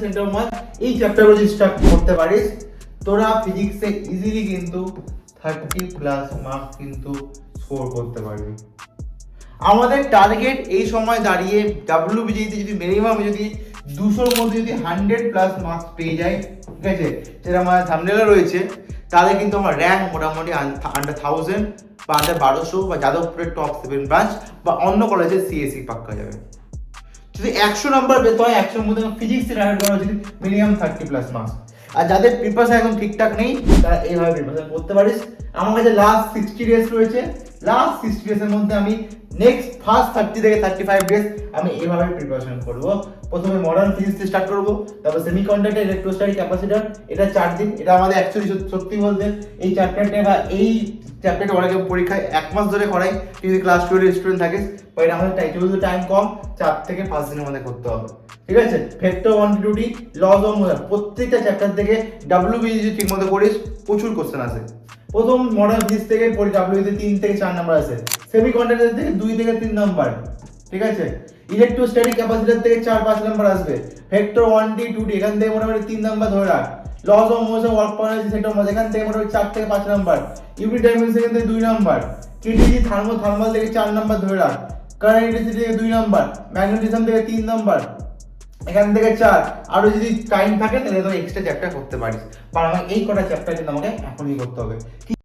Centre of mass, এই চ্যাপ্টারগুলো যদি start করতে পারিস তোরা ফিজিক্সে ইজিলি কিন্তু 30+ মার্কস কিন্তু স্কোর করতে পারবি। আমাদের টার্গেট এই সময় দাঁড়িয়ে ডাব্লিউবিজিতে যদি মিনিমাম যদি 200-র মধ্যে যদি 100+ মার্কস পেয়ে যায়, ঠিক আছে, যেটা আমার থাম্বনেলে রয়েছে, তাহলে কিন্তু আমার র্যাঙ্ক মোটামুটি আন্ডার 1000 বা আন্ডার 1200 বা যাদবপুরের টপ 7 ব্রাঞ্চ বা অন্য কলেজের সিএসসি পাক্কা যাবে। যদি 100 নাম্বার পেতে হয়, 100-র মধ্যে ফিজিক্সে টার্গেট করা উচিত মিনিমাম 30+ মার্কস। আর যাদের প্রিপারেশন এখন ঠিকঠাক নেই তারা এইভাবে প্রিপারেশন করতে পারিস। আমার কাছে লাস্ট 60 ডেজ রয়েছে, লাস্ট 60 ডেজের মধ্যে আমি নেক্সট ফার্স্ট 30 থেকে 35 ডেজ আমি এইভাবে প্রিপারেশন করব। প্রথমে মডার্ন ফিজিক্স দিয়ে স্টার্ট করব, তারপর সেমিকন্ডাক্টর, ইলেকট্রোস্ট্যাটিক ক্যাপাসিটর, এটা 4 দিন। এটা আমাদের অ্যাকচুয়ালি সত্যি বলতে এই চ্যাপ্টারটা বা এই চ্যাপ্টারটা অনেকে পরীক্ষায় 1 মাস ধরে করাই, যদি ক্লাস 12 স্টুডেন্ট থাকিস, বা এটা আমাদের টাইম কম, 4 থেকে 5 দিনের মধ্যে করতে হবে, ঠিক আছে। Vector quantity, laws of motion, প্রত্যেকটা চ্যাপ্টার থেকে ডাব্লিউবিজি যদি ঠিক মতো করিস প্রচুর কোশ্চেন আসে। প্রথম মডার্ন ফিজিক্স থেকে ডাব্লিউবিতে 3 থেকে 4 নাম্বার আসে, সেমিকন্ডাক্টর থেকে 2 থেকে 3 নাম্বার, ঠিক আছে। ইলেকট্রোস্ট্যাটিক ক্যাপাসিটর থেকে 4-5 নাম্বার আসবে। ভেক্টর 1D 2D এখান থেকে মোটামুটি 3 নাম্বার ধরে রাখ। Laws of motion, work power সেটা এখান থেকে মোটামুটি 4 থেকে 5 নাম্বার। ইউনিট ডাইমেনশন থেকে 2 নাম্বার। কেটিজি থার্মাল থেকে 4 নাম্বার ধরে রাখ। কারেন্ট ইলেকট্রিসিটি থেকে 2 নাম্বার। ম্যাগনেটিজম থেকে 3 নাম্বার, এখান থেকে 4। আরো যদি টাইম থাকে তাহলে তো এক্সট্রা চ্যাপ্টার করতে পারিস, কারণ আমার এই কটা চ্যাপ্টার কিন্তু আমাকে এখনই করতে হবে।